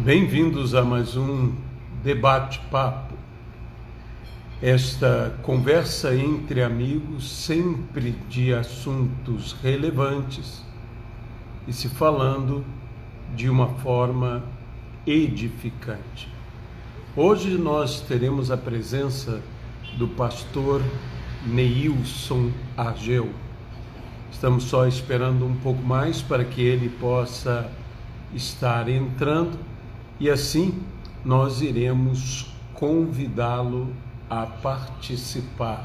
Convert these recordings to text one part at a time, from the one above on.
Bem-vindos a mais um debate-papo. Esta conversa entre amigos, sempre de assuntos relevantes e se falando de uma forma edificante. Hoje nós teremos a presença do pastor Neilson Argel. Estamos só esperando um pouco mais para que ele possa estar entrando e assim nós iremos convidá-lo a participar.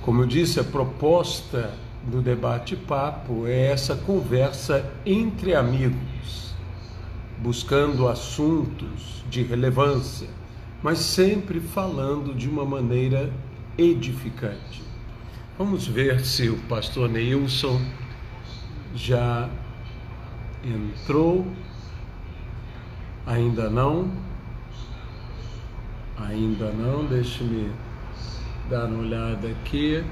Como eu disse, a proposta do debate-papo é essa conversa entre amigos, buscando assuntos de relevância, mas sempre falando de uma maneira edificante. Vamos ver se o pastor Neilson já entrou. Ainda não, deixe-me dar uma olhada aqui.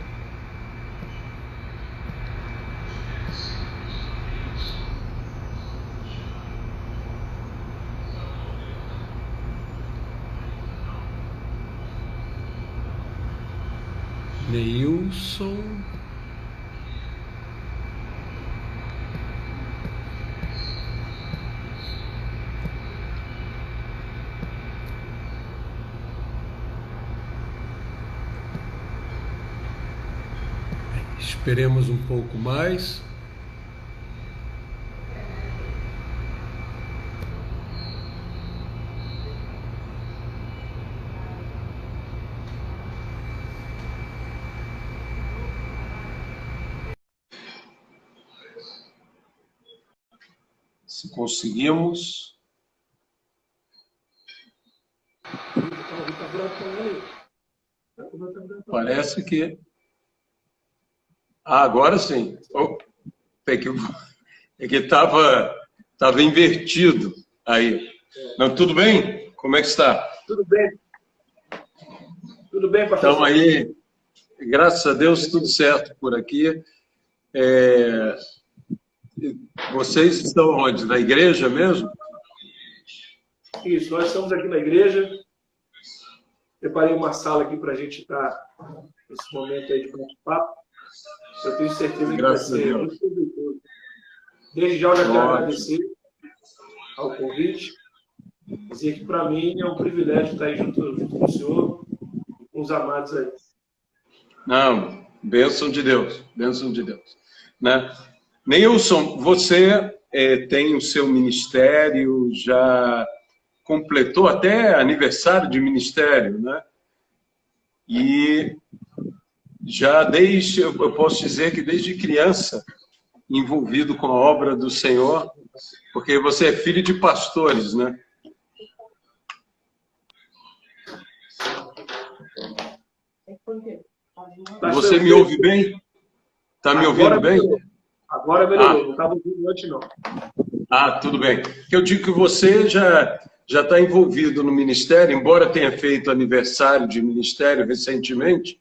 Neilson. Esperemos um pouco mais. Se conseguimos. Parece que... agora sim. É que estava invertido aí. Não, tudo bem? Como é que está? Tudo bem. Tudo bem, pastor? Então aí, graças a Deus, tudo certo por aqui. Vocês estão onde? Na igreja mesmo? Isso, nós estamos aqui na igreja. Preparei uma sala aqui para a gente estar nesse momento aí de bate-papo. Eu tenho certeza que vai ser muito proveitoso. Desde já eu já quero agradecer ao convite. Dizer que para mim é um privilégio estar aí junto com o senhor, com os amados aí. Não, bênção de Deus, né? Neilson, você tem o seu ministério, já completou até aniversário de ministério, né? E já eu posso dizer que desde criança, envolvido com a obra do Senhor, porque você é filho de pastores, né? Você me ouve bem? Está me ouvindo bem? Agora melhorou, não estava ouvindo antes não. Tudo bem. Eu digo que você já está envolvido no ministério, embora tenha feito aniversário de ministério recentemente,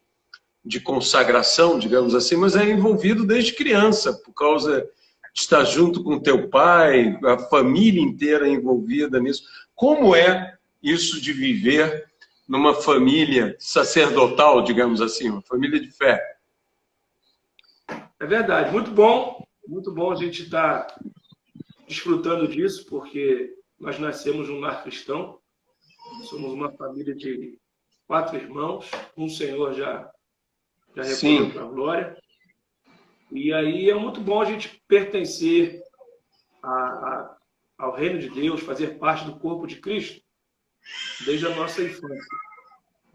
de consagração, digamos assim, mas é envolvido desde criança, por causa de estar junto com teu pai, a família inteira envolvida nisso. Como é isso de viver numa família sacerdotal, digamos assim, uma família de fé? É verdade, muito bom a gente estar desfrutando disso, porque nós nascemos num lar cristão, somos uma família de 4 irmãos, um senhor já recolheu para a glória, e aí é muito bom a gente pertencer ao reino de Deus, fazer parte do corpo de Cristo, desde a nossa infância.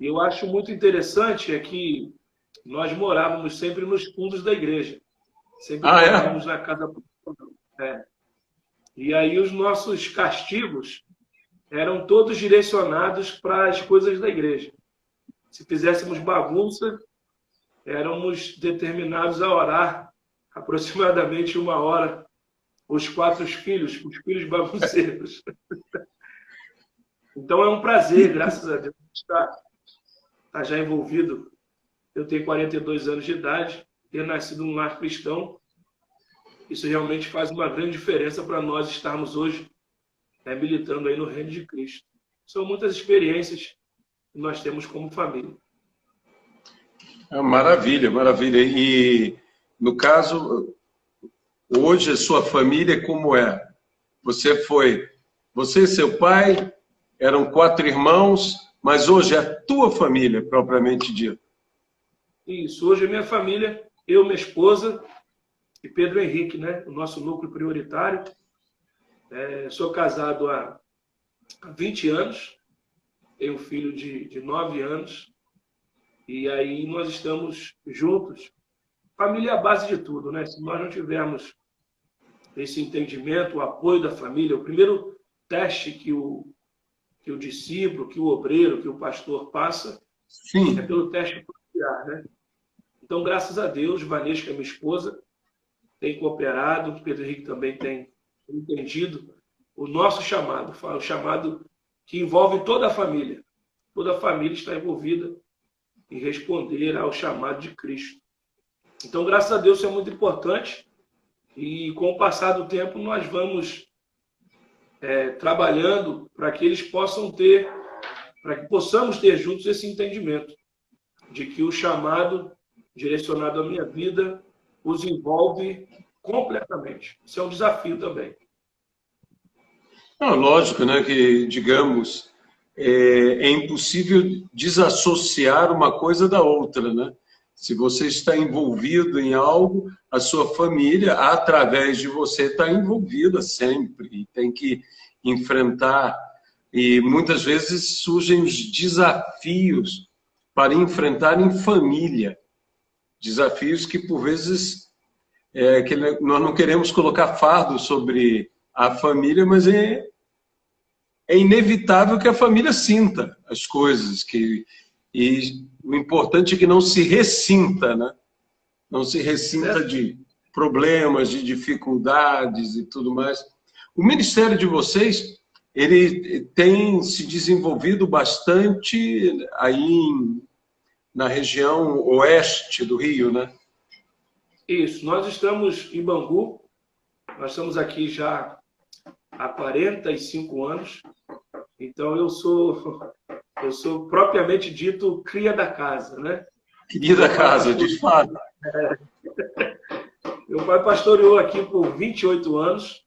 E eu acho muito interessante é que nós morávamos sempre nos fundos da igreja. Sempre morávamos na casa... E aí os nossos castigos eram todos direcionados para as coisas da igreja. Se fizéssemos bagunça, éramos determinados a orar aproximadamente 1 hora, os 4 filhos, os filhos bagunceiros. Então é um prazer, graças a Deus, estar já envolvido. Eu tenho 42 anos de idade, ter nascido num lar cristão, isso realmente faz uma grande diferença para nós estarmos hoje militando aí no reino de Cristo. São muitas experiências que nós temos como família. Maravilha, maravilha. E, no caso, hoje a sua família como é? Você e seu pai, eram 4 irmãos, mas hoje é a tua família, propriamente dita. Isso, hoje a minha família, eu, minha esposa e Pedro Henrique, né? O nosso núcleo prioritário. Sou casado há 20 anos, tenho um filho de 9 anos, e aí nós estamos juntos. Família é a base de tudo, né? Se nós não tivermos esse entendimento, o apoio da família, o primeiro teste que o discípulo, que o obreiro, que o pastor passa, Sim. é pelo teste familiar, né? Então, graças a Deus, Vanessa, minha esposa, tem cooperado, o Pedro Henrique também tem entendido o nosso chamado, o chamado que envolve toda a família. Toda a família está envolvida em responder ao chamado de Cristo. Então, graças a Deus, isso é muito importante. E com o passar do tempo, nós vamos trabalhando para que eles possam ter, para que possamos ter juntos esse entendimento de que o chamado direcionado à minha vida os envolve completamente. Isso é um desafio também. Lógico, né, que, digamos, é impossível desassociar uma coisa da outra, né? Se você está envolvido em algo, a sua família, através de você, está envolvida sempre e tem que enfrentar. E muitas vezes surgem os desafios para enfrentar em família. Desafios que, por vezes, que nós não queremos colocar fardo sobre a família, mas é inevitável que a família sinta as coisas. E o importante é que não se ressinta, né? Não se ressinta de problemas, de dificuldades e tudo mais. O ministério de vocês, ele tem se desenvolvido bastante aí na região oeste do Rio, né? Isso, nós estamos em Bangu, nós estamos aqui já há 45 anos, então eu sou propriamente dito cria da casa, né? Cria da casa, de fato. Meu pai pastoreou aqui por 28 anos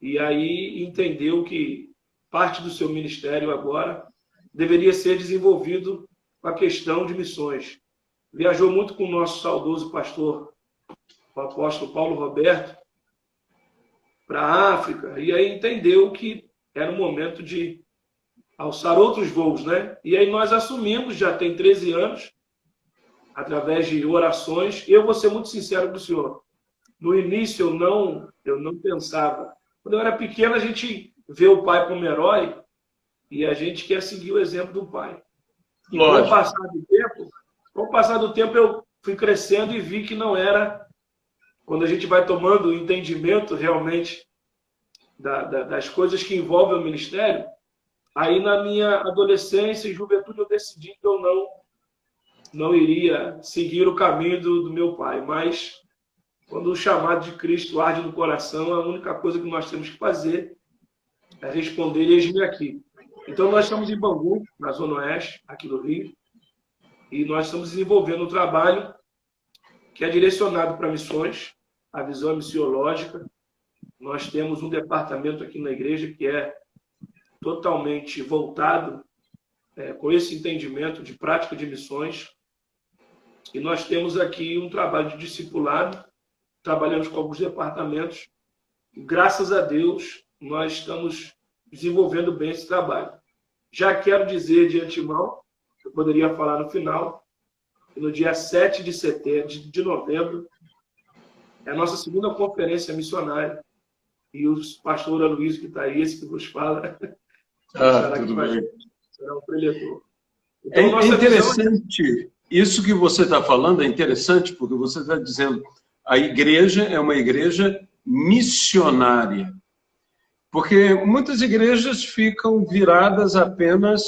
e aí entendeu que parte do seu ministério agora deveria ser desenvolvido com a questão de missões. Viajou muito com o nosso saudoso pastor, o apóstolo Paulo Roberto, para a África, e aí entendeu que era o momento de alçar outros voos, né? E aí nós assumimos, já tem 13 anos, através de orações. Eu vou ser muito sincero com o senhor. No início eu não pensava. Quando eu era pequeno, a gente vê o pai como herói e a gente quer seguir o exemplo do pai. E com o passar do tempo, eu fui crescendo e vi que não era. Quando a gente vai tomando entendimento realmente das coisas que envolvem o ministério, aí na minha adolescência e juventude eu decidi que eu não iria seguir o caminho do meu pai. Mas quando o chamado de Cristo arde no coração, a única coisa que nós temos que fazer é responder: eis-me aqui. Então nós estamos em Bangu, na Zona Oeste, aqui do Rio, e nós estamos desenvolvendo um trabalho que é direcionado para missões, a visão missiológica. Nós temos um departamento aqui na igreja que é totalmente voltado com esse entendimento de prática de missões. E nós temos aqui um trabalho de discipulado, trabalhamos com alguns departamentos. E, graças a Deus, nós estamos desenvolvendo bem esse trabalho. Já quero dizer de antemão, eu poderia falar no final, que no dia 7 de novembro, é a nossa segunda conferência missionária. E o pastor Aloysio, que está aí, esse que vos fala, tudo bem. Será um preletor. Então, é interessante, isso que você está falando é interessante, porque você está dizendo a igreja é uma igreja missionária. Porque muitas igrejas ficam viradas apenas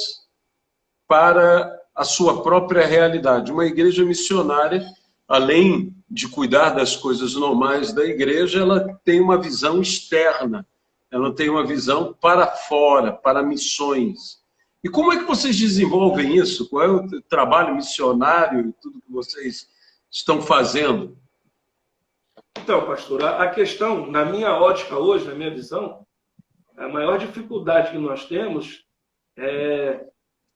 para a sua própria realidade. Uma igreja missionária, além de cuidar das coisas normais da igreja, ela tem uma visão externa ela tem uma visão para fora, para missões. E como é que vocês desenvolvem isso? Qual é o trabalho missionário e tudo que vocês estão fazendo? Então, pastor, a questão, na minha ótica hoje, na minha visão, a maior dificuldade que nós temos é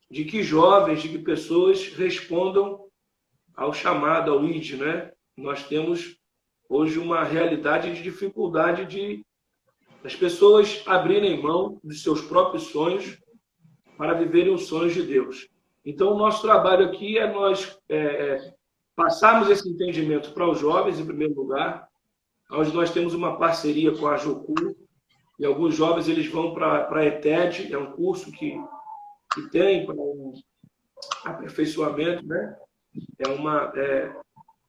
de que jovens, de que pessoas respondam ao chamado, ao ID, né? Nós temos hoje uma realidade de dificuldade de as pessoas abrirem mão dos seus próprios sonhos para viverem os sonhos de Deus. Então, o nosso trabalho aqui é nós passarmos esse entendimento para os jovens, em primeiro lugar, onde nós temos uma parceria com a Jocu, e alguns jovens eles vão para a ETED, é um curso que tem para um aperfeiçoamento, né?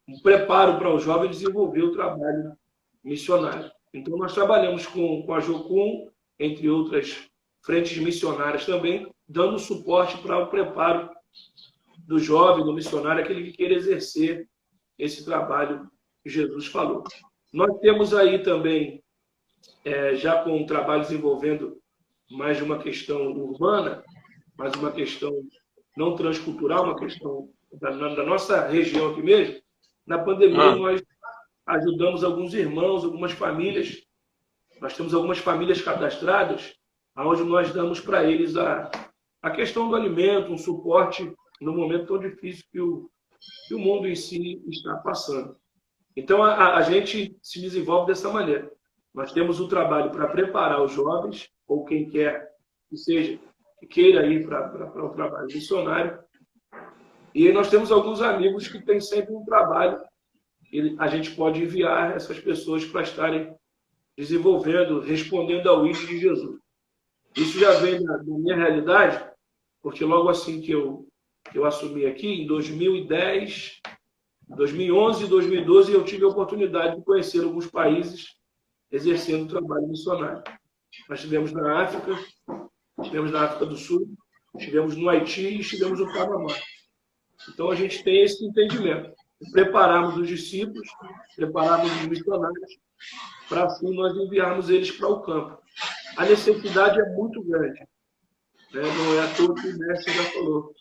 Um preparo para o jovem desenvolver o trabalho missionário. Então, nós trabalhamos com a Jocum, entre outras frentes missionárias também, dando suporte para o preparo do jovem, do missionário, aquele que queira exercer esse trabalho que Jesus falou. Nós temos aí também, já com um trabalho desenvolvendo mais de uma questão urbana, mas uma questão não transcultural, uma questão da nossa região aqui mesmo. Na pandemia, nós ajudamos alguns irmãos, algumas famílias. Nós temos algumas famílias cadastradas, onde nós damos para eles a questão do alimento, um suporte no momento tão difícil que o mundo em si está passando. Então, a gente se desenvolve dessa maneira. Nós temos o trabalho para preparar os jovens, ou quem quer que queira ir para o trabalho missionário. E aí nós temos alguns amigos que têm sempre um trabalho e a gente pode enviar essas pessoas para estarem desenvolvendo, respondendo ao ID de Jesus. Isso já vem da minha realidade, porque logo assim que eu assumi aqui, em 2010, 2011 e 2012, eu tive a oportunidade de conhecer alguns países exercendo o trabalho missionário. Nós estivemos na África, estivemos na África do Sul, estivemos no Haiti e estivemos no Panamá. Então, a gente tem esse entendimento. Prepararmos os discípulos, prepararmos os missionários, para assim nós enviarmos eles para o campo. A necessidade é muito grande. Né? Não é à toa que o mestre já falou.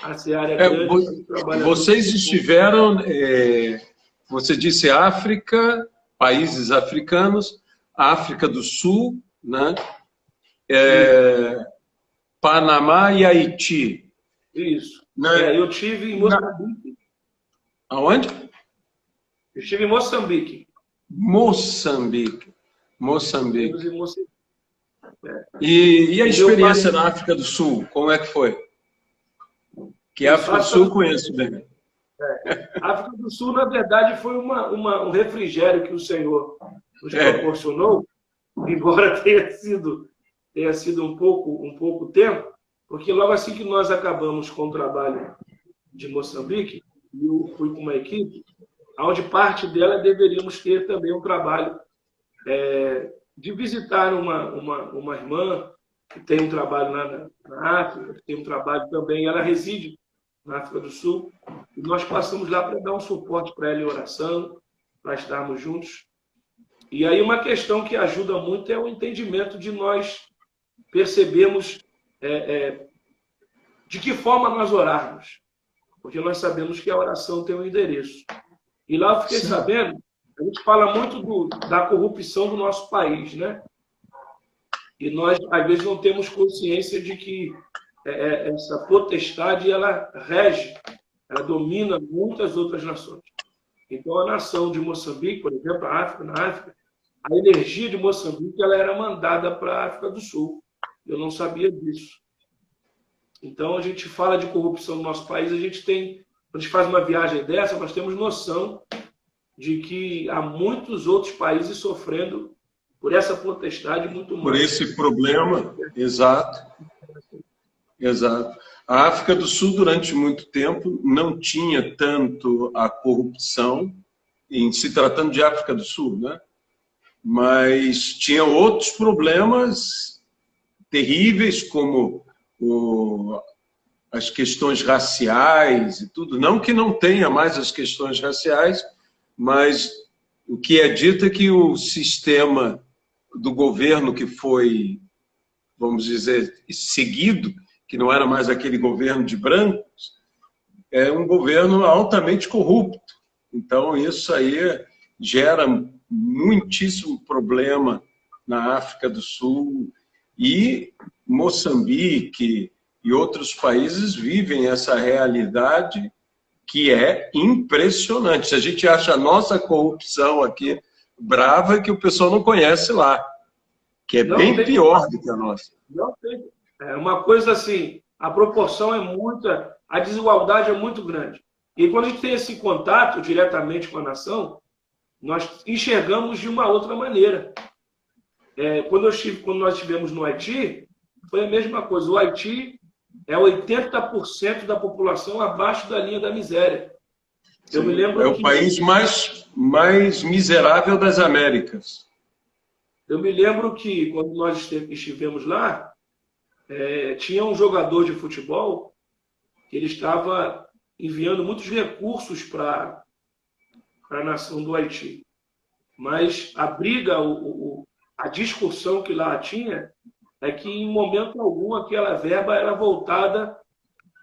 A seara é grande. Vocês estiveram, você disse África, países africanos, África do Sul, né? Panamá e Haiti. Isso. Né? Eu tive em Moçambique. Aonde? Eu estive em Moçambique. Moçambique. E a experiência na África do Sul, como é que foi? Que a África do Sul eu conheço bem. A África do Sul, na verdade, foi um refrigério que o Senhor nos proporcionou, embora tenha sido um pouco tempo, porque logo assim que nós acabamos com o trabalho de Moçambique, eu fui com uma equipe, onde parte dela deveríamos ter também um trabalho de visitar uma irmã que tem um trabalho na África, que tem um trabalho também, ela reside na África do Sul, e nós passamos lá para dar um suporte para ela em oração, para estarmos juntos. E aí uma questão que ajuda muito é o entendimento de nós percebermos de que forma nós orarmos, porque nós sabemos que a oração tem um endereço. E lá eu fiquei sabendo, a gente fala muito da corrupção do nosso país, né? E nós, às vezes, não temos consciência de que essa potestade, ela rege, ela domina muitas outras nações. Então, a nação de Moçambique, por exemplo, na África, a energia de Moçambique ela era mandada para a África do Sul. Eu não sabia disso. Então, a gente fala de corrupção no nosso país, quando a gente faz uma viagem dessa, nós temos noção de que há muitos outros países sofrendo por essa potestade muito mais. Por esse problema, exato. Exato. A África do Sul, durante muito tempo, não tinha tanto a corrupção, em se tratando de África do Sul, né? Mas tinha outros problemas terríveis, como as questões raciais e tudo. Não que não tenha mais as questões raciais, mas o que é dito é que o sistema do governo que foi, vamos dizer, seguido, que não era mais aquele governo de brancos, é um governo altamente corrupto. Então, isso aí gera muitíssimo problema na África do Sul, e Moçambique e outros países vivem essa realidade que é impressionante. A gente acha a nossa corrupção aqui brava, que o pessoal não conhece lá, que é bem pior do que a nossa. Não tem. É uma coisa assim, a proporção é muita, a desigualdade é muito grande. E quando a gente tem esse contato diretamente com a nação, nós enxergamos de uma outra maneira. Quando nós estivemos no Haiti, foi a mesma coisa. O Haiti é 80% da população abaixo da linha da miséria. Eu me lembro o país mais miserável das Américas. Eu me lembro que, quando nós estivemos lá, tinha um jogador de futebol que ele estava enviando muitos recursos para a nação do Haiti. Mas a briga, a discussão que lá tinha, é que, em momento algum, aquela verba era voltada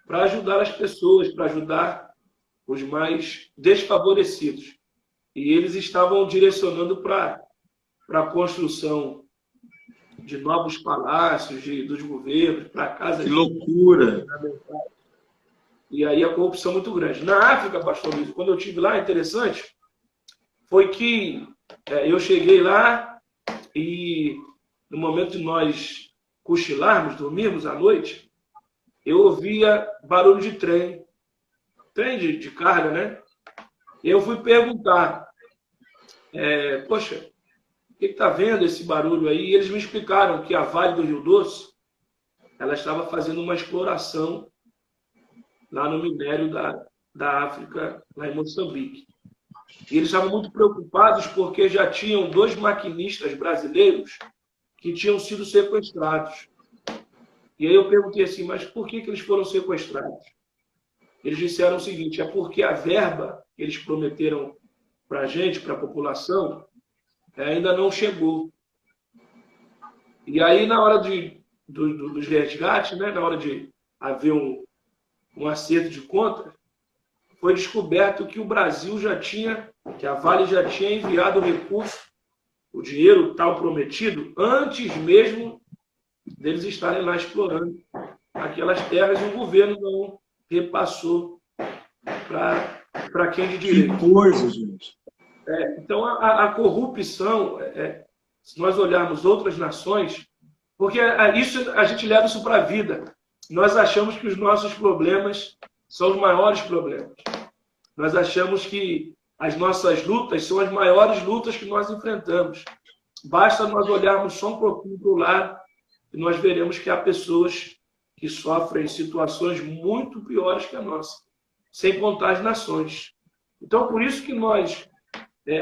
para ajudar as pessoas, para ajudar os mais desfavorecidos. E eles estavam direcionando para a construção de novos palácios dos governos, para casas... Que loucura! E aí a corrupção é muito grande. Na África, pastor Luiz, quando eu estive lá, interessante, foi que eu cheguei lá e, no momento de nós cochilarmos, dormirmos à noite, eu ouvia barulho de trem de carga, né? E eu fui perguntar, poxa, o que está vendo esse barulho aí? E eles me explicaram que a Vale do Rio Doce, ela estava fazendo uma exploração lá no minério da África, lá em Moçambique. E eles estavam muito preocupados porque já tinham 2 maquinistas brasileiros que tinham sido sequestrados. E aí eu perguntei assim, mas por que eles foram sequestrados? Eles disseram o seguinte, é porque a verba que eles prometeram para a gente, para a população, ainda não chegou. E aí, na hora dos resgates, né, na hora de haver um acerto de contas, foi descoberto que o Brasil que a Vale já tinha enviado o recurso, o dinheiro tal prometido, antes mesmo deles estarem lá explorando aquelas terras, e o governo não repassou para quem de direito. Que coisa, gente! Então, a corrupção, se nós olharmos outras nações, porque isso, a gente leva isso para a vida. Nós achamos que os nossos problemas são os maiores problemas. Nós achamos que as nossas lutas são as maiores lutas que nós enfrentamos. Basta nós olharmos só um pouquinho para o lado e nós veremos que há pessoas que sofrem situações muito piores que a nossa, sem contar as nações. Então, por isso que nós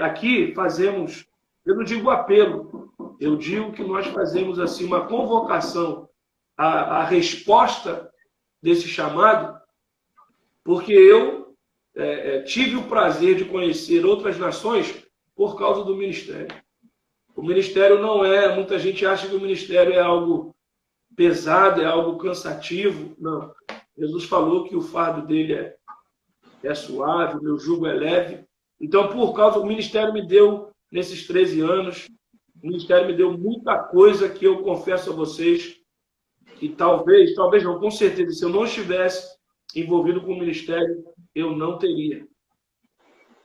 aqui fazemos, eu não digo apelo, eu digo que nós fazemos assim uma convocação à resposta desse chamado, porque eu tive o prazer de conhecer outras nações por causa do ministério. O ministério não muita gente acha que o ministério é algo pesado, é algo cansativo. Não. Jesus falou que o fardo dele é suave, o meu jugo é leve. Então, o ministério me deu, nesses 13 anos, o ministério me deu muita coisa que eu confesso a vocês que talvez não, com certeza, se eu não estivesse envolvido com o ministério, eu não teria.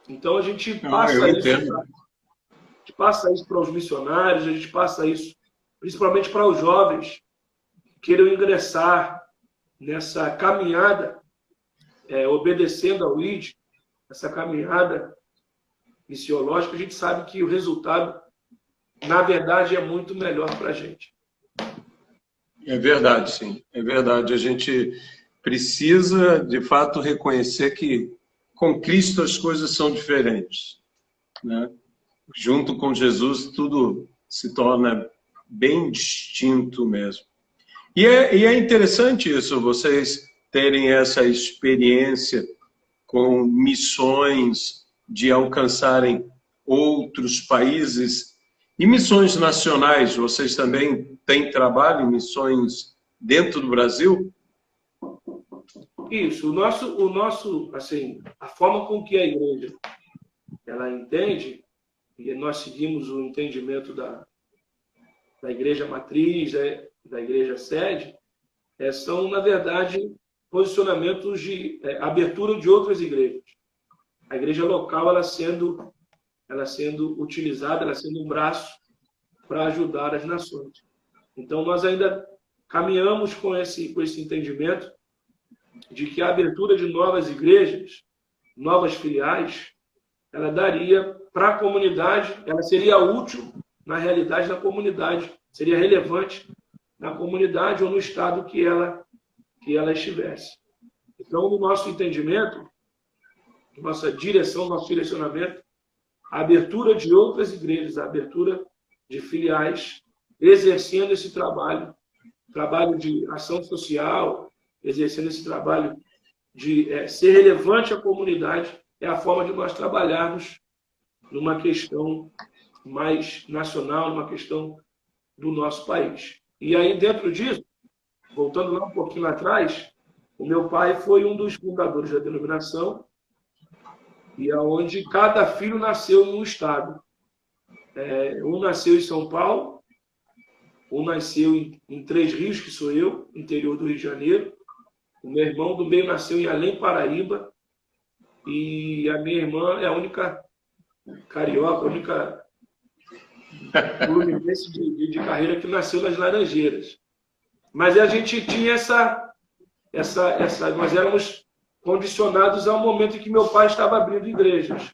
Então, a gente passa isso para os missionários, a gente passa isso principalmente para os jovens que queiram ingressar nessa caminhada, obedecendo ao ID, essa caminhada missiológica. A gente sabe que o resultado, na verdade, é muito melhor para a gente. É verdade, sim. É verdade. A gente precisa, de fato, reconhecer que com Cristo as coisas são diferentes, né? Junto com Jesus, tudo se torna bem distinto mesmo. E é interessante isso, vocês terem essa experiência com missões de alcançarem outros países. E missões nacionais, vocês também têm trabalho em missões dentro do Brasil? Isso, assim, a forma com que a igreja ela entende, e nós seguimos o entendimento da igreja matriz, da igreja sede, são, na verdade, posicionamentos de abertura de outras igrejas. A igreja local, ela sendo utilizada, ela sendo um braço para ajudar as nações. Então, nós ainda caminhamos com esse entendimento de que a abertura de novas igrejas, novas filiais, ela daria para a comunidade, ela seria útil, na realidade, na comunidade, seria relevante na comunidade ou no estado que ela estivesse. Então, no nosso entendimento, nossa direção, nosso direcionamento, a abertura de outras igrejas, a abertura de filiais, exercendo esse trabalho de ação social, exercendo esse trabalho de ser relevante à comunidade, é a forma de nós trabalharmos numa questão mais nacional, numa questão do nosso país. E aí, dentro disso, voltando lá um pouquinho atrás, o meu pai foi um dos fundadores da denominação, e aonde cada filho nasceu em um estado. Um nasceu em São Paulo, um nasceu em Três Rios, que sou eu, interior do Rio de Janeiro. O meu irmão do meio nasceu em Além, Paraíba. E a minha irmã é a única carioca, a única fluminense de carreira que nasceu nas Laranjeiras. Mas a gente tinha nós éramos condicionados ao momento em que meu pai estava abrindo igrejas.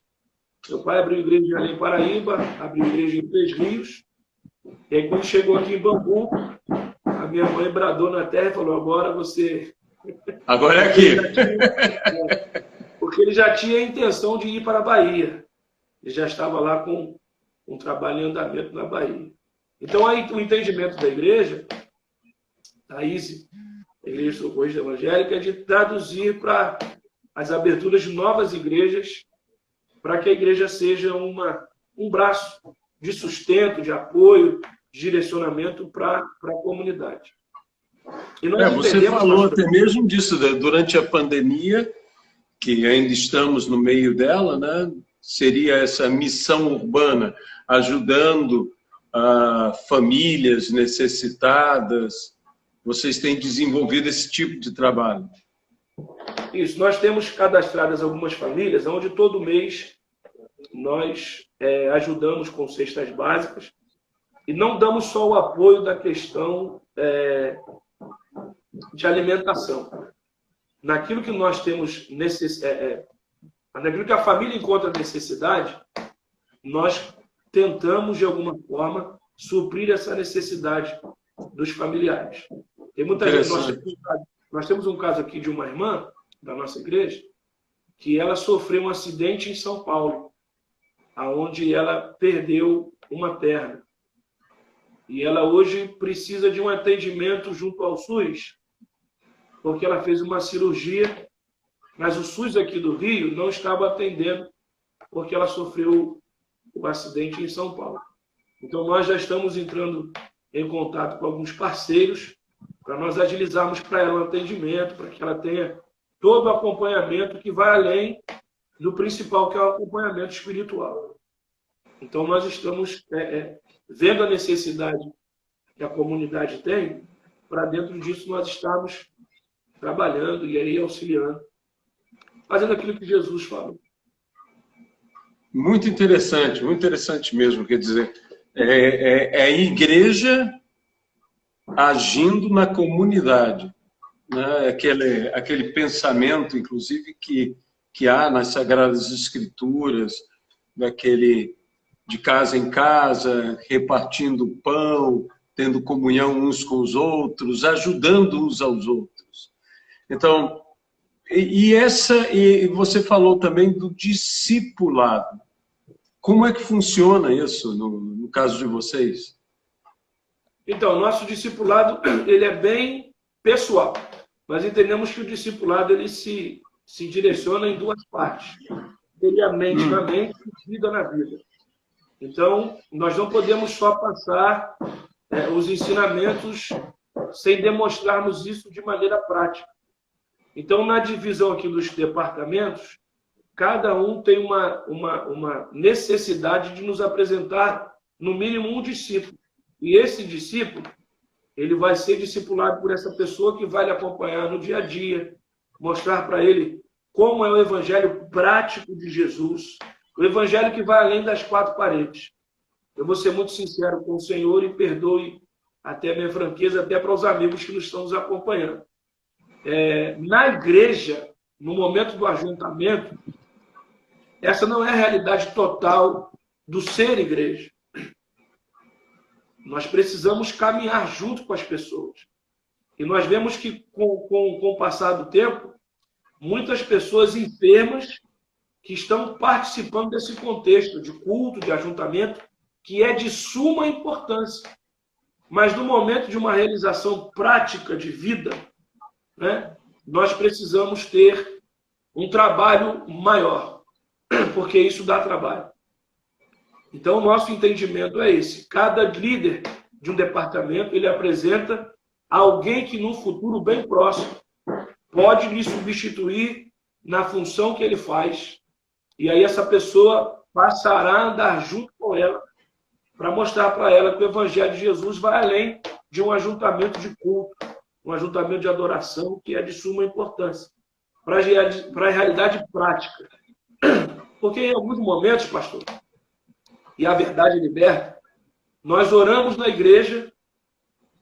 Meu pai abriu igreja em Além, Paraíba, abriu igreja em Três Rios. E aí, quando chegou aqui em Bangu, a minha mãe bradou na terra e falou: agora você... Agora é aqui. Porque ele já tinha a intenção de ir para a Bahia. Ele já estava lá com um trabalho em andamento na Bahia. Então, aí, o entendimento da igreja, a ISE, a Igreja Socorrista Evangélica, é de traduzir para as aberturas de novas igrejas, para que a igreja seja um braço de sustento, de apoio, de direcionamento para a comunidade. E você falou até mesmo disso, durante a pandemia, que ainda estamos no meio dela, né? Seria essa missão urbana, ajudando famílias necessitadas. Vocês têm desenvolvido esse tipo de trabalho? Isso, nós temos cadastradas algumas famílias, onde todo mês nós ajudamos com cestas básicas e não damos só o apoio da questão de alimentação. Naquilo que nós temos naquilo que a família encontra necessidade, nós tentamos, de alguma forma, suprir essa necessidade dos familiares. Tem muita gente, nós temos um caso aqui de uma irmã da nossa igreja que ela sofreu um acidente em São Paulo, onde ela perdeu uma perna. E ela hoje precisa de um atendimento junto ao SUS, porque ela fez uma cirurgia, mas o SUS aqui do Rio não estava atendendo, porque ela sofreu o acidente em São Paulo. Então, nós já estamos entrando em contato com alguns parceiros para nós agilizarmos para ela o atendimento, para que ela tenha todo o acompanhamento que vai além do principal, que é o acompanhamento espiritual. Então, nós estamos vendo a necessidade que a comunidade tem, para dentro disso nós estamos trabalhando e aí auxiliando, fazendo aquilo que Jesus falou. Muito interessante mesmo. Quer dizer, é a igreja agindo na comunidade, né? Aquele pensamento, inclusive, que há nas Sagradas Escrituras, daquele de casa em casa, repartindo pão, tendo comunhão uns com os outros, ajudando uns aos outros. Então, e você falou também do discipulado. Como é que funciona isso no caso de vocês? Então, nosso discipulado ele é bem pessoal. Nós entendemos que o discipulado ele se direciona em duas partes. Ele é mente na mente e vida na vida. Então, nós não podemos só passar os ensinamentos sem demonstrarmos isso de maneira prática. Então, na divisão aqui dos departamentos, cada um tem uma necessidade de nos apresentar, no mínimo, um discípulo. E esse discípulo, ele vai ser discipulado por essa pessoa que vai lhe acompanhar no dia a dia, mostrar para ele como é o evangelho prático de Jesus, o evangelho que vai além das quatro paredes. Eu vou ser muito sincero com o Senhor e perdoe até a minha franqueza, até para os amigos que nos estão nos acompanhando. Na igreja, no momento do ajuntamento, essa não é a realidade total do ser igreja. Nós precisamos caminhar junto com as pessoas. E nós vemos que, com o passar do tempo, muitas pessoas enfermas que estão participando desse contexto de culto, de ajuntamento, que é de suma importância. Mas no momento de uma realização prática de vida, né, nós precisamos ter um trabalho maior, porque isso dá trabalho. Então, o nosso entendimento é esse. Cada líder de um departamento, ele apresenta alguém que, no futuro bem próximo, pode lhe substituir na função que ele faz. E aí essa pessoa passará a andar junto com ela para mostrar para ela que o Evangelho de Jesus vai além de um ajuntamento de culto, um ajuntamento de adoração, que é de suma importância para a realidade prática. Porque em alguns momentos, pastor, e a verdade liberta, nós oramos na igreja,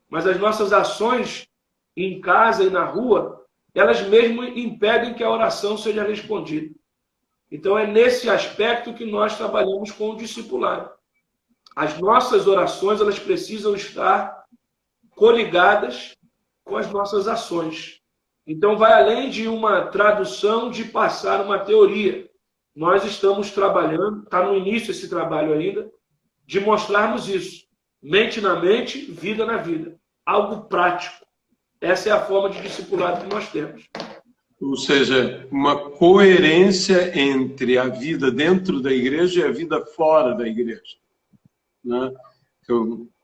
mas as nossas ações em casa e na rua, elas mesmo impedem que a oração seja respondida. Então é nesse aspecto que nós trabalhamos com o discipulado. As nossas orações, elas precisam estar coligadas com as nossas ações. Então vai além de uma tradução, de passar uma teoria. Nós estamos trabalhando, está no início esse trabalho ainda, de mostrarmos isso. Mente na mente, vida na vida. Algo prático. Essa é a forma de discipulado que nós temos. Ou seja, uma coerência entre a vida dentro da igreja e a vida fora da igreja. Né?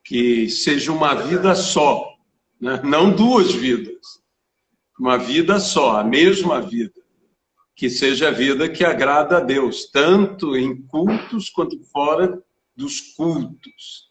Que seja uma vida só, né? Não duas vidas. Uma vida só, a mesma vida. Que seja a vida que agrada a Deus, tanto em cultos quanto fora dos cultos.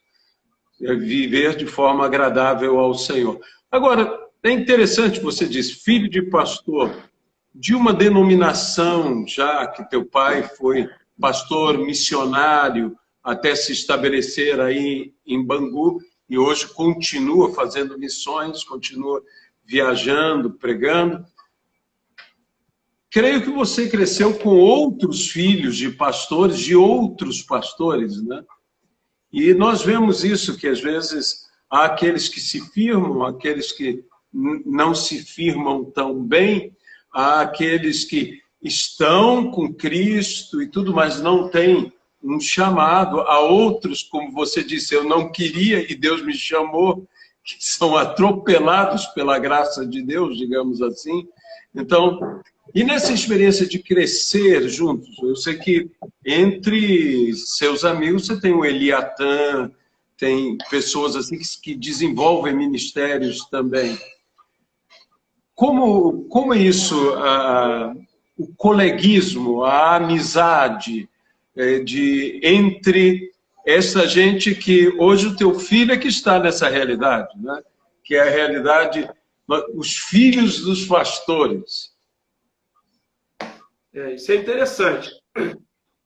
É viver de forma agradável ao Senhor. Agora, é interessante, você diz, filho de pastor, de uma denominação, já que teu pai foi pastor missionário até se estabelecer aí em Bangu, e hoje continua fazendo missões, continua viajando, pregando. Creio que você cresceu com outros filhos de pastores, de outros pastores, né? E nós vemos isso, que às vezes há aqueles que se firmam, aqueles que não se firmam tão bem, há aqueles que estão com Cristo e tudo, mas não têm um chamado. Há outros, como você disse, eu não queria e Deus me chamou, que são atropelados pela graça de Deus, digamos assim. Então, e nessa experiência de crescer juntos, eu sei que entre seus amigos você tem o Eliatan, tem pessoas assim que desenvolvem ministérios também. Como é isso, o coleguismo, a amizade entre essa gente que hoje o teu filho é que está nessa realidade, né? Que é a realidade, os filhos dos pastores. Isso é interessante.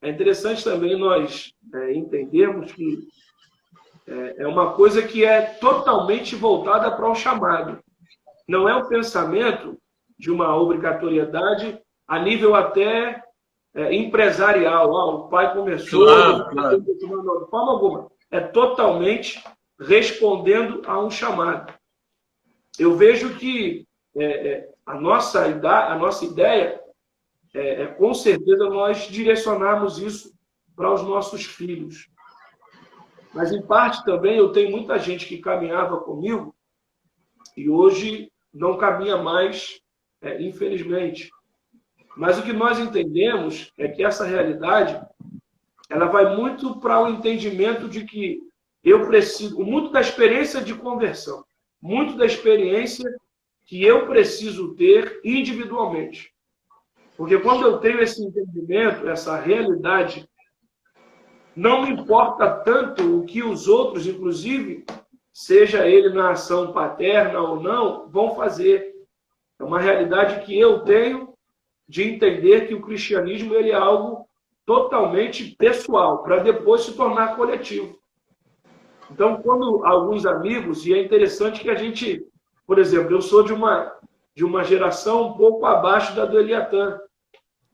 É interessante também nós entendermos que é uma coisa que é totalmente voltada para o chamado. Não é um pensamento de uma obrigatoriedade a nível até empresarial. O pai começou... Claro. De forma alguma. É totalmente respondendo a um chamado. Eu vejo que a nossa ideia com certeza nós direcionarmos isso para os nossos filhos. Mas, em parte, também, eu tenho muita gente que caminhava comigo e hoje não caminha mais, infelizmente. Mas o que nós entendemos é que essa realidade, ela vai muito para o entendimento de que eu preciso, muito da experiência de conversão, muito da experiência que eu preciso ter individualmente. Porque quando eu tenho esse entendimento, essa realidade, não me importa tanto o que os outros, inclusive, seja ele na ação paterna ou não, vão fazer. É uma realidade que eu tenho de entender que o cristianismo ele é algo totalmente pessoal, para depois se tornar coletivo. Então, quando alguns amigos, e é interessante que a gente, por exemplo, eu sou de uma geração um pouco abaixo da do Eliatan.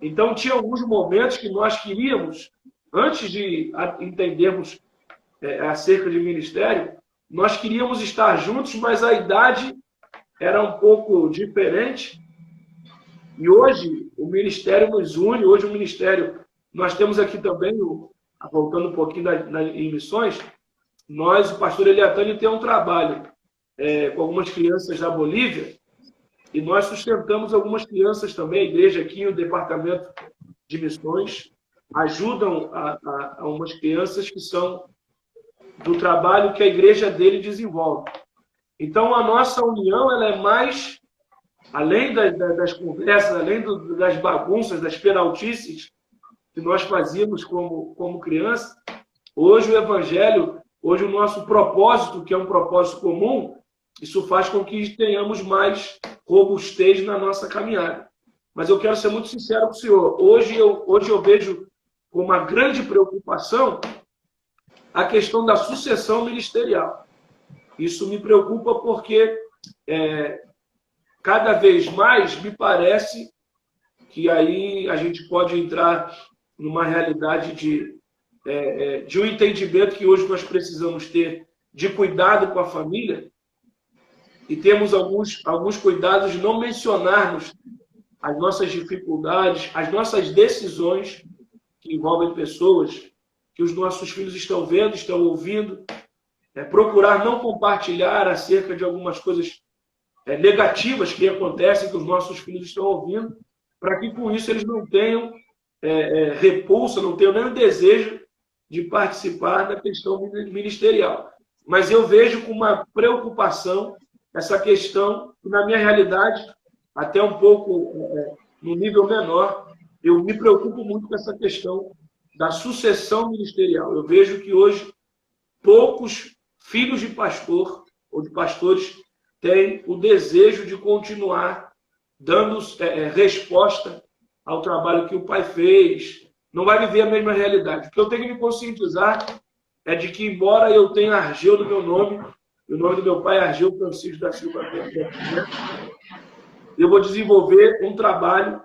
Então, tinha alguns momentos que nós queríamos, antes de entendermos acerca de ministério, nós queríamos estar juntos, mas a idade era um pouco diferente. E hoje o ministério nos une, hoje o ministério... Nós temos aqui também, voltando um pouquinho em missões, o pastor Eliatan tem um trabalho com algumas crianças da Bolívia, e nós sustentamos algumas crianças também, a igreja aqui, o departamento de missões, ajudam a umas crianças que são do trabalho que a igreja dele desenvolve. Então, a nossa união ela é mais, além das conversas, além das bagunças, das peraltices que nós fazíamos como criança, hoje o evangelho, hoje o nosso propósito, que é um propósito comum, isso faz com que tenhamos mais robustez na nossa caminhada. Mas eu quero ser muito sincero com o senhor. Hoje eu vejo com uma grande preocupação a questão da sucessão ministerial. Isso me preocupa porque cada vez mais me parece que aí a gente pode entrar numa realidade de um entendimento que hoje nós precisamos ter de cuidado com a família, e temos alguns cuidados de não mencionarmos as nossas dificuldades, as nossas decisões que envolvem pessoas que os nossos filhos estão vendo, estão ouvindo, procurar não compartilhar acerca de algumas coisas negativas que acontecem, que os nossos filhos estão ouvindo, para que com isso eles não tenham repulsa, não tenham nem o desejo de participar da questão ministerial. Mas eu vejo com uma preocupação essa questão, que na minha realidade, até um pouco no nível menor, eu me preocupo muito com essa questão da sucessão ministerial. Eu vejo que hoje poucos filhos de pastor ou de pastores têm o desejo de continuar dando resposta ao trabalho que o pai fez. Não vai viver a mesma realidade. O que eu tenho que me conscientizar é de que, embora eu tenha Argeu no meu nome, e o nome do meu pai é Argeu Francisco da Silva, eu vou desenvolver um trabalho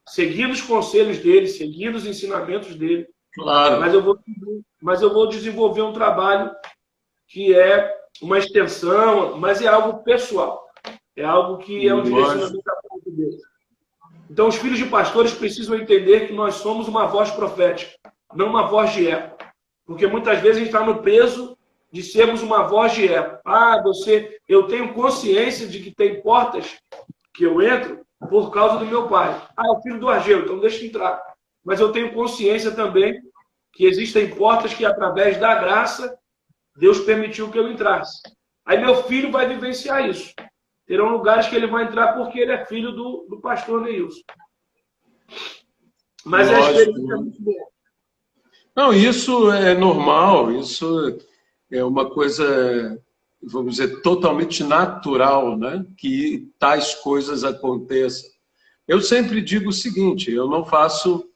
seguindo os conselhos dele, seguindo os ensinamentos dele. Claro. Mas eu vou desenvolver um trabalho que é uma extensão, mas é algo pessoal. É algo que é um direcionamento da parte dele. Então, os filhos de pastores precisam entender que nós somos uma voz profética, não uma voz de eco. Porque muitas vezes a gente está no peso de sermos uma voz de eco. Eu tenho consciência de que tem portas que eu entro por causa do meu pai. É o filho do Argeu, então deixa eu entrar. Mas eu tenho consciência também que existem portas que, através da graça, Deus permitiu que eu entrasse. Aí meu filho vai vivenciar isso. Terão lugares que ele vai entrar porque ele é filho do pastor Neilson. Mas a experiência é muito boa. Não, isso é normal, isso é uma coisa, vamos dizer, totalmente natural, né? Que tais coisas aconteçam. Eu sempre digo o seguinte, eu não faço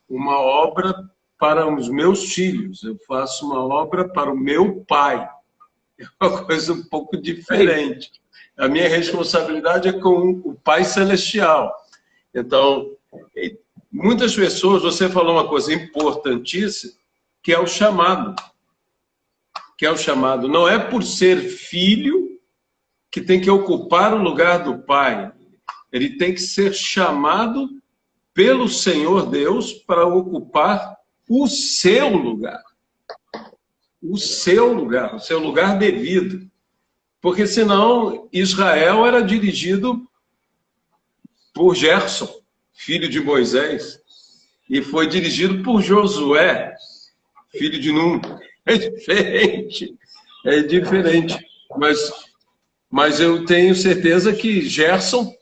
uma obra para os meus filhos, eu faço uma obra para o meu pai. É uma coisa um pouco diferente. A minha responsabilidade é com o Pai Celestial. Então, muitas pessoas, você falou uma coisa importantíssima, que é o chamado. Que é o chamado. Não é por ser filho que tem que ocupar o lugar do pai. Ele tem que ser chamado pelo Senhor Deus para ocupar o seu lugar. O seu lugar devido. Porque senão Israel era dirigido por Gerson, filho de Moisés, e foi dirigido por Josué, filho de Num. É diferente. É diferente. Mas eu tenho certeza que Gerson,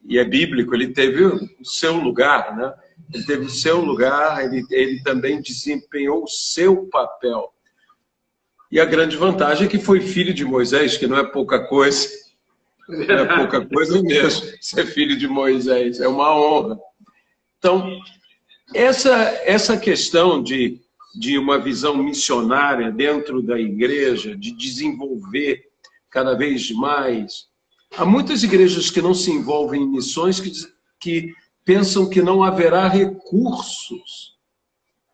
e é bíblico, ele teve o seu lugar, né? Ele teve o seu lugar, ele também desempenhou o seu papel. E a grande vantagem é que foi filho de Moisés, que não é pouca coisa. Não é pouca coisa mesmo ser filho de Moisés, é uma honra. Então, essa questão de uma visão missionária dentro da igreja, de desenvolver cada vez mais. Há muitas igrejas que não se envolvem em missões que pensam que não haverá recursos.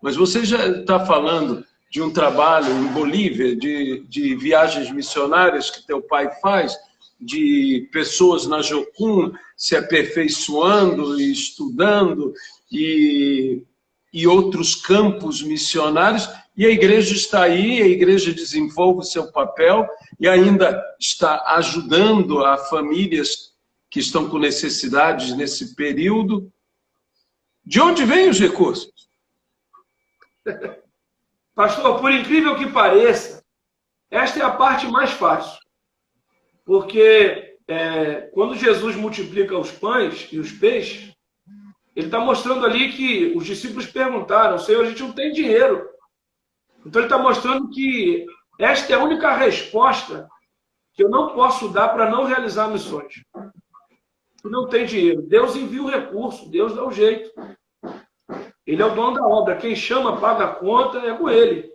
Mas você já está falando de um trabalho em Bolívia, de viagens missionárias que teu pai faz, de pessoas na Jocum se aperfeiçoando e estudando, e outros campos missionários, e a igreja está aí, a igreja desenvolve o seu papel e ainda está ajudando a famílias que estão com necessidades nesse período. De onde vêm os recursos? Pastor, por incrível que pareça, esta é a parte mais fácil. Porque quando Jesus multiplica os pães e os peixes, ele está mostrando ali que os discípulos perguntaram: Senhor, a gente não tem dinheiro. Então ele está mostrando que esta é a única resposta que eu não posso dar para não realizar missões. Não tem dinheiro. Deus envia o recurso, Deus dá o jeito. Ele é o dono da obra. Quem chama, paga a conta, é com ele.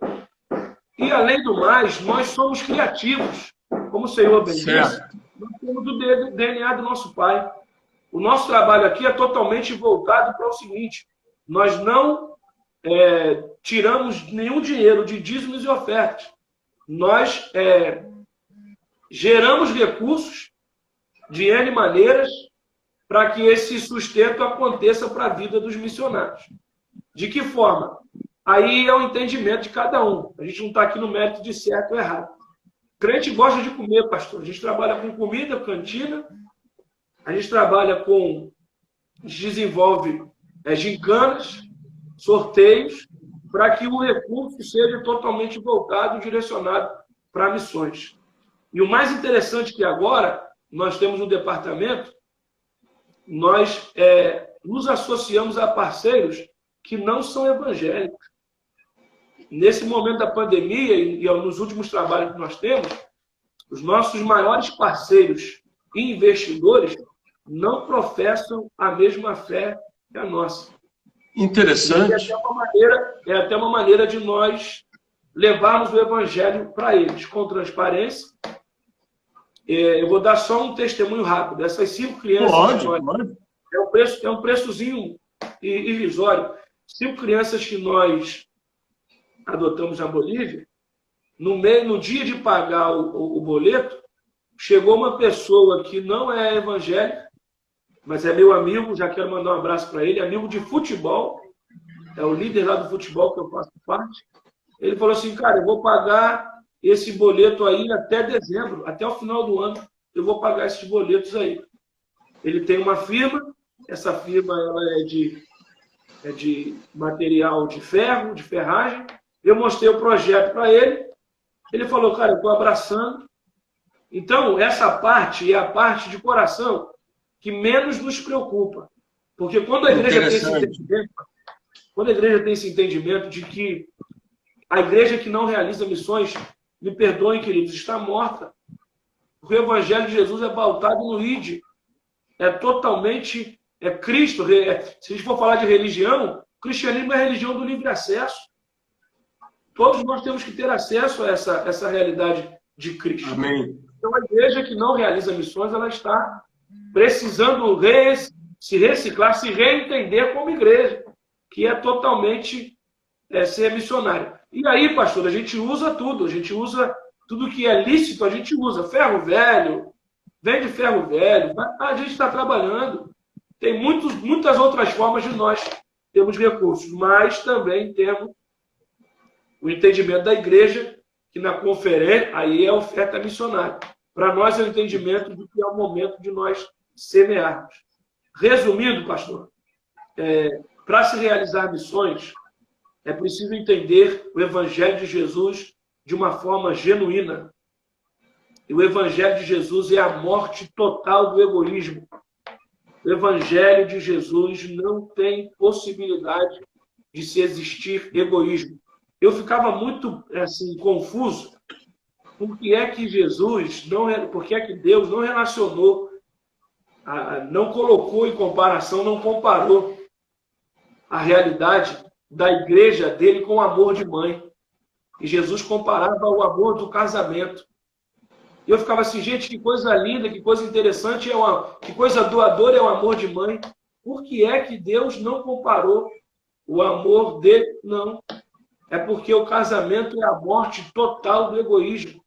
E além do mais, nós somos criativos. Como o Senhor bem disse, nós temos o DNA do nosso Pai. O nosso trabalho aqui é totalmente voltado para o seguinte: nós não tiramos nenhum dinheiro de dízimos e ofertas. Nós geramos recursos de N maneiras para que esse sustento aconteça para a vida dos missionários. De que forma? Aí é o entendimento de cada um. A gente não está aqui no mérito de certo ou errado. O crente gosta de comer, pastor. A gente trabalha com comida, cantina. A gente trabalha com... A gente desenvolve gincanas, sorteios, para que o recurso seja totalmente voltado, direcionado para missões. E o mais interessante é que agora nós temos um departamento, nós nos associamos a parceiros que não são evangélicos. Nesse momento da pandemia e nos últimos trabalhos que nós temos, os nossos maiores parceiros e investidores não professam a mesma fé que a nossa. Interessante. É até uma maneira de nós levarmos o evangelho para eles, com transparência. Eu vou dar só um testemunho rápido. Essas 5 crianças... Pode. É um preçozinho irrisório. 5 crianças que nós adotamos na Bolívia, no dia de pagar o boleto, chegou uma pessoa que não é evangélica, mas é meu amigo, já quero mandar um abraço para ele, amigo de futebol, é o líder lá do futebol que eu faço parte. Ele falou assim: cara, eu vou pagar esse boleto aí até dezembro, até o final do ano, eu vou pagar esses boletos aí. Ele tem uma firma, essa firma ela é de material de ferro, de ferragem. Eu mostrei o projeto para ele, ele falou: cara, eu estou abraçando. Então, essa parte é a parte de coração que menos nos preocupa. Porque quando a igreja tem esse entendimento de que a igreja que não realiza missões, me perdoem, queridos, está morta. O evangelho de Jesus é pautado no ID. É totalmente Cristo. Se a gente for falar de religião, o cristianismo é a religião do livre acesso. Todos nós temos que ter acesso a essa realidade de Cristo. Amém. Então, a igreja que não realiza missões, ela está precisando se reciclar, se reentender como igreja, que é totalmente ser missionária. E aí, pastor, a gente usa tudo. A gente usa tudo que é lícito, a gente usa. Ferro velho, vende ferro velho. A gente está trabalhando. Tem muitas outras formas de nós termos recursos, mas também temos o entendimento da igreja, que na conferência, aí é oferta missionária. Para nós é o entendimento de que é o momento de nós semearmos. Resumindo, pastor, para se realizar missões, é preciso entender o Evangelho de Jesus de uma forma genuína. E o Evangelho de Jesus é a morte total do egoísmo. O Evangelho de Jesus não tem possibilidade de se existir egoísmo. Eu ficava muito assim, confuso. Por que é que por que é que Deus não relacionou, não colocou em comparação, não comparou a realidade da igreja dele com o amor de mãe? E Jesus comparava o amor do casamento. E eu ficava assim, gente, que coisa linda, que coisa interessante, que coisa doadora é o amor de mãe. Por que é que Deus não comparou o amor dele? Não. É porque o casamento é a morte total do egoísmo.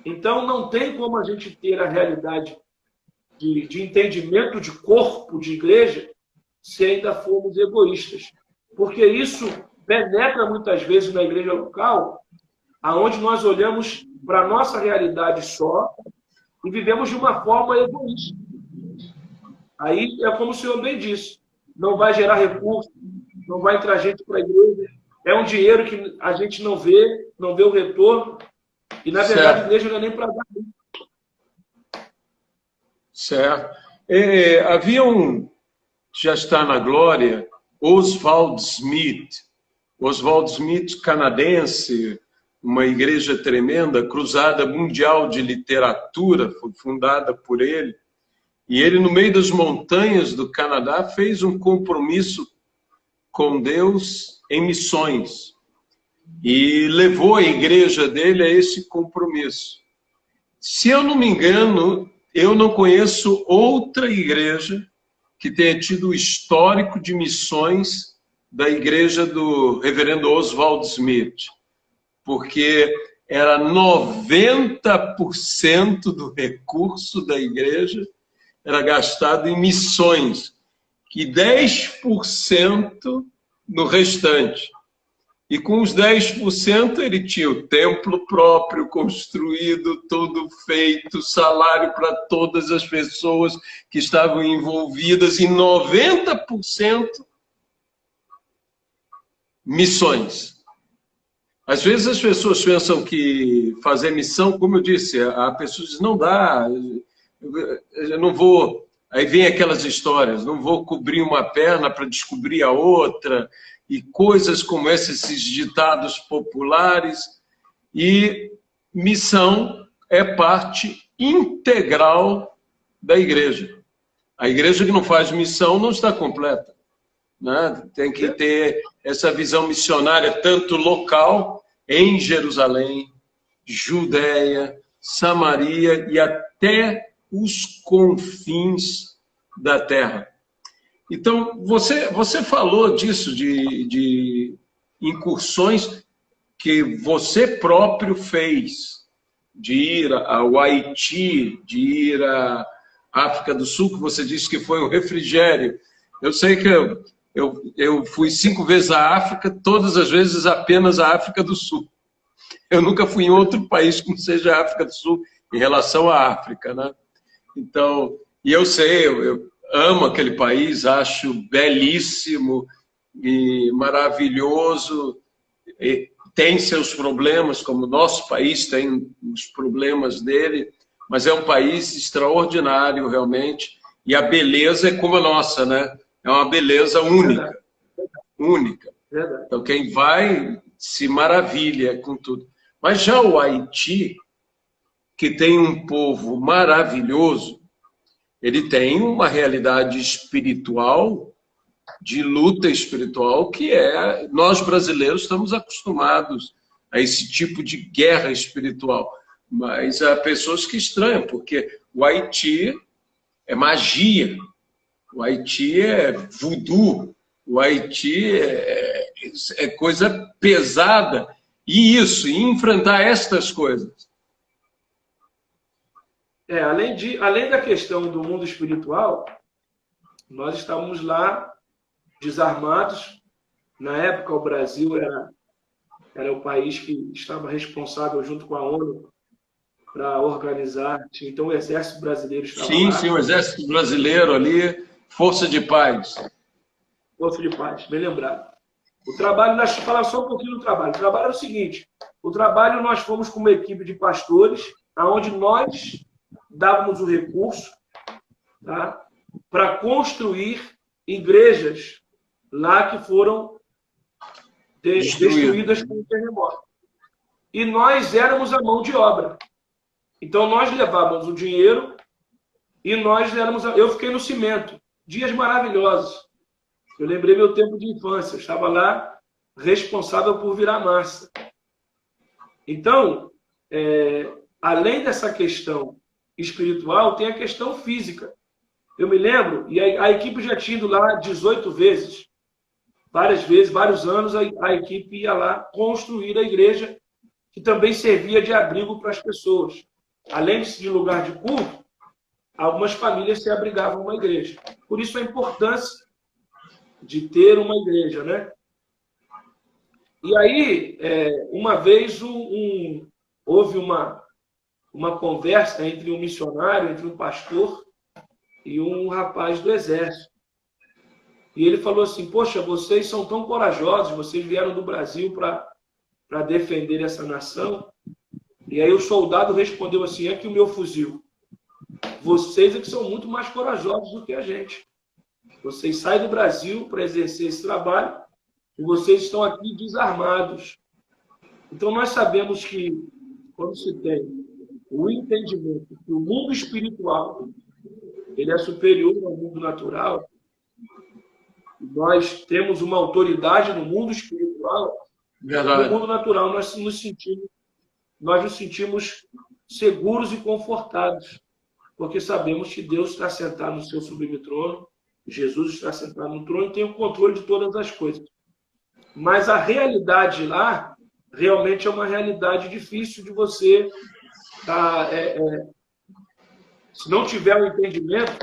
Então, não tem como a gente ter a realidade de entendimento de corpo, de igreja, se ainda formos egoístas. Porque isso penetra muitas vezes na igreja local, aonde nós olhamos para a nossa realidade só e vivemos de uma forma egoísta. Aí é como o senhor bem disse, não vai gerar recurso, não vai entrar gente para a igreja, é um dinheiro que a gente não vê o retorno, e na verdade a igreja não é nem para dar. Certo. Havia já está na glória, Oswald Smith, canadense, uma igreja tremenda, Cruzada Mundial de Literatura, foi fundada por ele. E ele, no meio das montanhas do Canadá, fez um compromisso com Deus em missões. E levou a igreja dele a esse compromisso. Se eu não me engano, eu não conheço outra igreja que tenha tido o histórico de missões da igreja do reverendo Oswald Smith, porque era 90% do recurso da igreja era gastado em missões, e 10% no restante. E com os 10% ele tinha o templo próprio construído, tudo feito, salário para todas as pessoas que estavam envolvidas, e 90% missões. Às vezes as pessoas pensam que fazer missão, como eu disse, a pessoa diz, não dá, eu não vou... Aí vem aquelas histórias, não vou cobrir uma perna para descobrir a outra, e coisas como esses ditados populares. E missão é parte integral da igreja. A igreja que não faz missão não está completa, né? Tem que ter essa visão missionária, tanto local, em Jerusalém, Judéia, Samaria e até os confins da terra. Então, você falou disso, de incursões que você próprio fez, de ir ao Haiti, de ir à África do Sul, que você disse que foi um refrigério. Eu sei que eu fui 5 vezes à África, todas as vezes apenas à África do Sul. Eu nunca fui em outro país que não seja a África do Sul em relação à África, né? Então, e eu sei, eu amo aquele país, acho belíssimo e maravilhoso. E tem seus problemas, como o nosso país tem os problemas dele, mas é um país extraordinário, realmente. E a beleza é como a nossa, né? É uma beleza única. Única. Então, quem vai se maravilha com tudo. Mas já o Haiti, que tem um povo maravilhoso, ele tem uma realidade espiritual, de luta espiritual, que nós brasileiros estamos acostumados a esse tipo de guerra espiritual. Mas há pessoas que estranham, porque o Haiti é magia, o Haiti é voodoo, o Haiti é coisa pesada. E enfrentar estas coisas. Além da questão do mundo espiritual, nós estávamos lá desarmados. Na época, o Brasil era o país que estava responsável, junto com a ONU, para organizar. Então, o Exército Brasileiro estava lá. Sim, o Exército Brasileiro ali, Força de Paz. Força de Paz, bem lembrado. O trabalho, deixa eu falar só um pouquinho do trabalho. O trabalho é o seguinte, o trabalho nós fomos com uma equipe de pastores, onde nós dávamos o recurso, tá, para construir igrejas lá que foram destruídas com o terremoto. E nós éramos a mão de obra. Então nós levávamos o dinheiro e nós éramos... Eu fiquei no cimento. Dias maravilhosos. Eu lembrei meu tempo de infância. Eu estava lá responsável por virar massa. Então, além dessa questão espiritual, tem a questão física. Eu me lembro, e a equipe já tinha ido lá 18 vezes. Várias vezes, vários anos, a equipe ia lá construir a igreja, que também servia de abrigo para as pessoas. Além de lugar de culto, algumas famílias se abrigavam numa igreja. Por isso a importância de ter uma igreja, né? E aí, uma vez, houve uma conversa entre um missionário, entre um pastor e um rapaz do exército. E ele falou assim, poxa, vocês são tão corajosos, vocês vieram do Brasil para defender essa nação. E aí o soldado respondeu assim, aqui o meu fuzil. Vocês é que são muito mais corajosos do que a gente. Vocês saem do Brasil para exercer esse trabalho e vocês estão aqui desarmados. Então nós sabemos que quando se tem o entendimento que o mundo espiritual ele é superior ao mundo natural, nós temos uma autoridade no mundo espiritual, verdade. No mundo natural nós nos sentimos seguros e confortados, porque sabemos que Deus está sentado no seu sublime trono, Jesus está sentado no trono e tem o controle de todas as coisas. Mas a realidade lá, realmente é uma realidade difícil de você... se não tiver o entendimento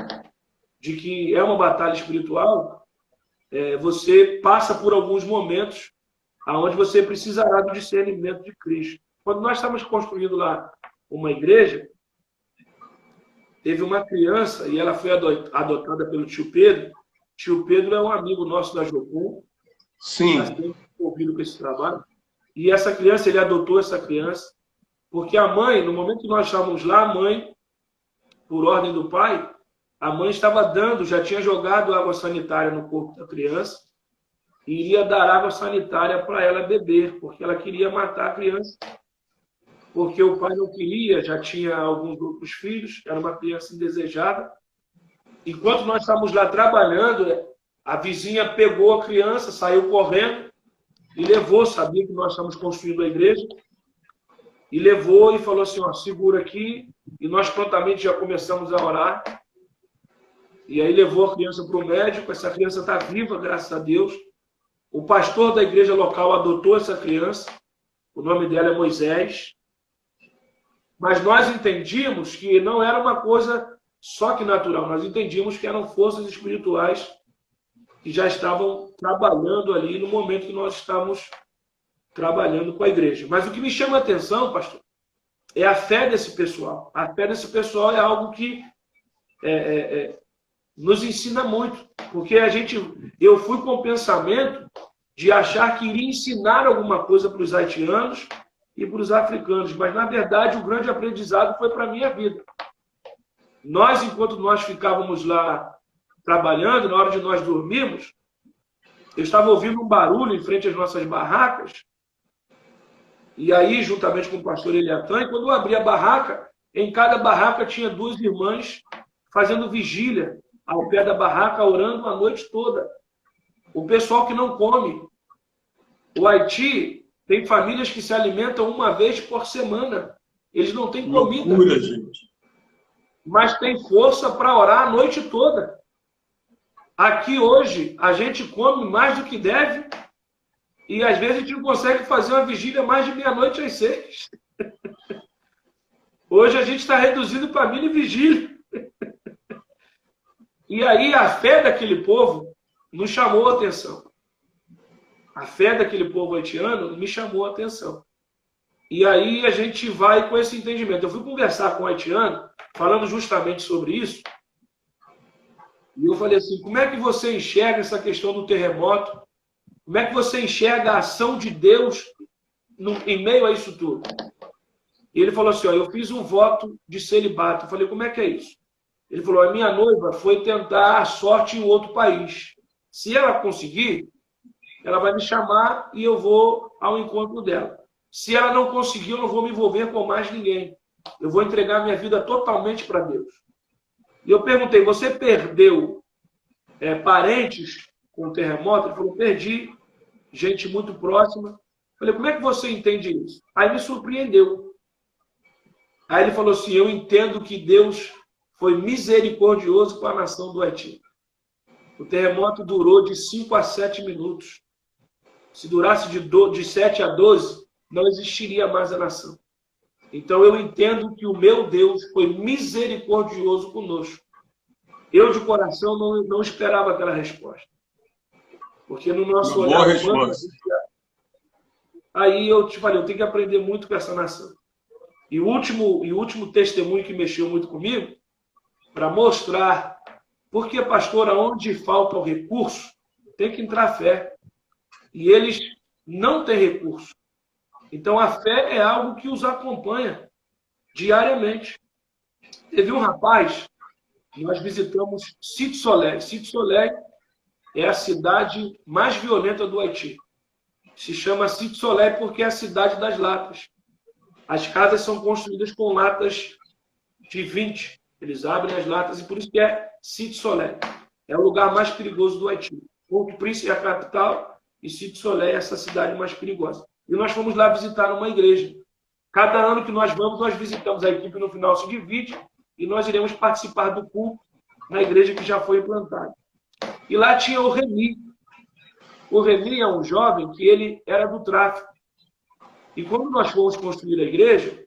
de que é uma batalha espiritual, você passa por alguns momentos onde você precisará do discernimento de Cristo. Quando nós estávamos construindo lá uma igreja, teve uma criança, e ela foi adotada pelo tio Pedro. Tio Pedro é um amigo nosso da Jocum. Sim. Nós temos envolvido com esse trabalho. E essa criança, ele adotou essa criança, porque a mãe, no momento que nós estávamos lá, a mãe, por ordem do pai, a mãe estava já tinha jogado água sanitária no corpo da criança, e iria dar água sanitária para ela beber, porque ela queria matar a criança, porque o pai não queria, já tinha alguns outros filhos, era uma criança indesejada. Enquanto nós estávamos lá trabalhando, a vizinha pegou a criança, saiu correndo e levou, sabia que nós estávamos construindo a igreja, e levou e falou assim, ó, segura aqui, e nós prontamente já começamos a orar. E aí levou a criança para o médico, essa criança está viva, graças a Deus. O pastor da igreja local adotou essa criança, o nome dela é Moisés. Mas nós entendíamos que não era uma coisa só que natural, nós entendíamos que eram forças espirituais que já estavam trabalhando ali no momento que nós estávamos trabalhando com a igreja. Mas o que me chama a atenção, pastor, é a fé desse pessoal. A fé desse pessoal é algo que nos ensina muito, porque eu fui com o pensamento de achar que iria ensinar alguma coisa para os haitianos e para os africanos, mas na verdade o grande aprendizado foi para a minha vida. Nós, enquanto nós ficávamos lá trabalhando, na hora de nós dormirmos, eu estava ouvindo um barulho em frente às nossas barracas, e aí, juntamente com o pastor Eliatan, quando eu abri a barraca, em cada barraca tinha 2 irmãs fazendo vigília ao pé da barraca, orando a noite toda. O pessoal que não come. O Haiti tem famílias que se alimentam uma vez por semana. Eles não têm comida. Loucura, gente. Mas tem força para orar a noite toda. Aqui hoje, a gente come mais do que deve e às vezes a gente não consegue fazer uma vigília mais de meia-noite às 6. Hoje a gente está reduzido para mini vigília. E aí a fé daquele povo nos chamou a atenção. A fé daquele povo haitiano me chamou a atenção. E aí a gente vai com esse entendimento. Eu fui conversar com o haitiano, falando justamente sobre isso, e eu falei assim, como é que você enxerga essa questão do terremoto Como é que você enxerga a ação de Deus em meio a isso tudo? E ele falou assim, ó, eu fiz um voto de celibato. Eu falei, como é que é isso? Ele falou, a minha noiva foi tentar a sorte em outro país. Se ela conseguir, ela vai me chamar e eu vou ao encontro dela. Se ela não conseguir, eu não vou me envolver com mais ninguém. Eu vou entregar minha vida totalmente para Deus. E eu perguntei, você perdeu parentes com o terremoto? Ele falou, perdi gente muito próxima. Eu falei, como é que você entende isso? Aí me surpreendeu. Aí ele falou assim, eu entendo que Deus foi misericordioso com a nação do Haiti. O terremoto durou de 5 a 7 minutos. Se durasse de 7 a 12, não existiria mais a nação. Então eu entendo que o meu Deus foi misericordioso conosco. Eu, de coração, não esperava aquela resposta. Porque no nosso olhar... Boa resposta. Aí eu te falei, eu tenho que aprender muito com essa nação. E o último testemunho que mexeu muito comigo, para mostrar, porque, pastor, onde falta o recurso, tem que entrar fé. E eles não têm recurso. Então, a fé é algo que os acompanha diariamente. Teve um rapaz, nós visitamos Sítio Soleil. Sítio Soleil é a cidade mais violenta do Haiti. Se chama Sítio Soleil porque é a cidade das latas. As casas são construídas com latas de 20. Eles abrem as latas e por isso que é Sítio Soleil. É o lugar mais perigoso do Haiti. Port-au-Prince é a capital e Sítio Soleil é essa cidade mais perigosa. E nós fomos lá visitar uma igreja. Cada ano que nós vamos, nós visitamos a equipe, no final se divide e nós iremos participar do culto na igreja que já foi implantada. E lá tinha o Remy. O Remy é um jovem que ele era do tráfico. E quando nós fomos construir a igreja,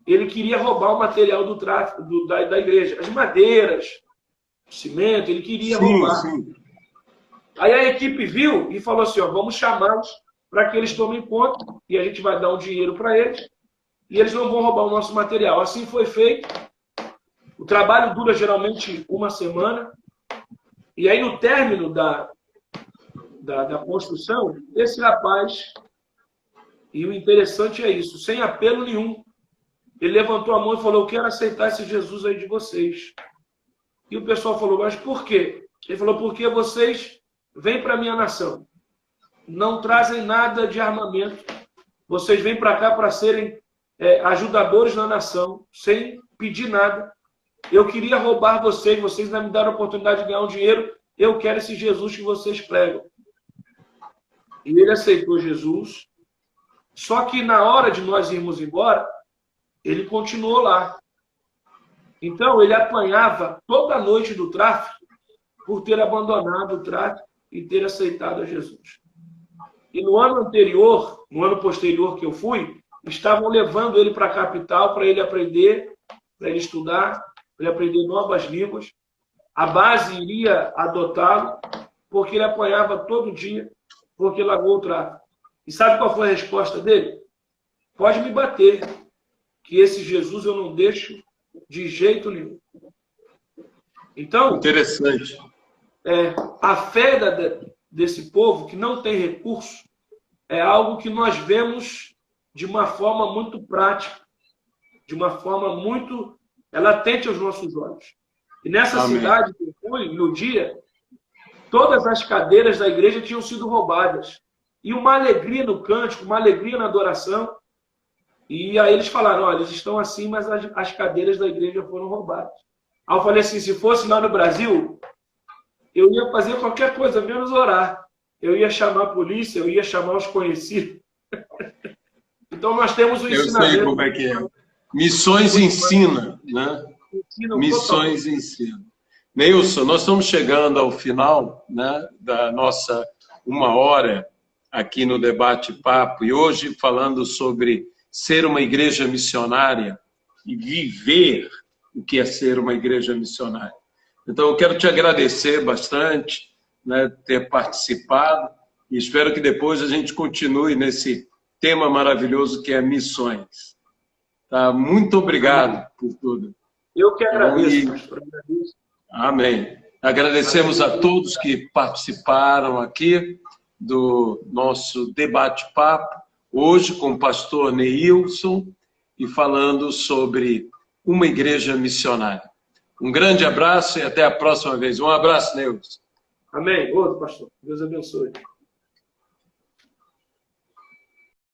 ele queria roubar o material do tráfico da igreja. As madeiras, o cimento, ele queria roubar. Sim. Aí a equipe viu e falou assim, ó, vamos chamá-los para que eles tomem conta e a gente vai dar um dinheiro para eles e eles não vão roubar o nosso material. Assim foi feito. O trabalho dura geralmente uma semana. E aí, no término da construção, esse rapaz, e o interessante é isso, sem apelo nenhum, ele levantou a mão e falou, eu quero aceitar esse Jesus aí de vocês. E o pessoal falou, mas por quê? Ele falou, porque vocês vêm para a minha nação, não trazem nada de armamento, vocês vêm para cá para serem ajudadores na nação, sem pedir nada. Eu queria roubar vocês ainda me deram a oportunidade de ganhar um dinheiro, eu quero esse Jesus que vocês pregam. E ele aceitou Jesus, só que na hora de nós irmos embora, ele continuou lá. Então, ele apanhava toda a noite do tráfico por ter abandonado o tráfico e ter aceitado a Jesus. E no ano anterior, no ano posterior que eu fui, estavam levando ele para a capital para ele aprender, para ele estudar, para ele aprender novas línguas. A base iria adotá-lo, porque ele apanhava todo dia, porque largou o tráfico. E sabe qual foi a resposta dele? Pode me bater, que esse Jesus eu não deixo de jeito nenhum. Então, interessante. A fé desse povo que não tem recurso é algo que nós vemos de uma forma muito prática, de uma forma muito latente aos nossos olhos. E nessa Amém. cidade que eu fui, no dia, todas as cadeiras da igreja tinham sido roubadas. E uma alegria no cântico, uma alegria na adoração. E aí eles falaram, olha, eles estão assim, mas as cadeiras da igreja foram roubadas. Aí eu falei assim, se fosse lá no Brasil, eu ia fazer qualquer coisa, menos orar. Eu ia chamar a polícia, eu ia chamar os conhecidos. Então nós temos o ensinamento. Eu sei como é que é. Missões ensina, né? Missões totalmente. ensina. Neilson, nós estamos chegando ao final, né, da nossa 1 hora aqui no Debate Papo, e hoje falando sobre ser uma igreja missionária e viver o que é ser uma igreja missionária. Então, eu quero te agradecer bastante, né, ter participado, e espero que depois a gente continue nesse tema maravilhoso que é missões. Tá? Muito obrigado por tudo. Eu que agradeço, pastor. Amém. Agradecemos a todos que participaram aqui, do nosso debate-papo, hoje com o pastor Neilson, e falando sobre uma igreja missionária. Um grande abraço e até a próxima vez. Um abraço, Neilson. Amém. Outro, pastor. Deus abençoe.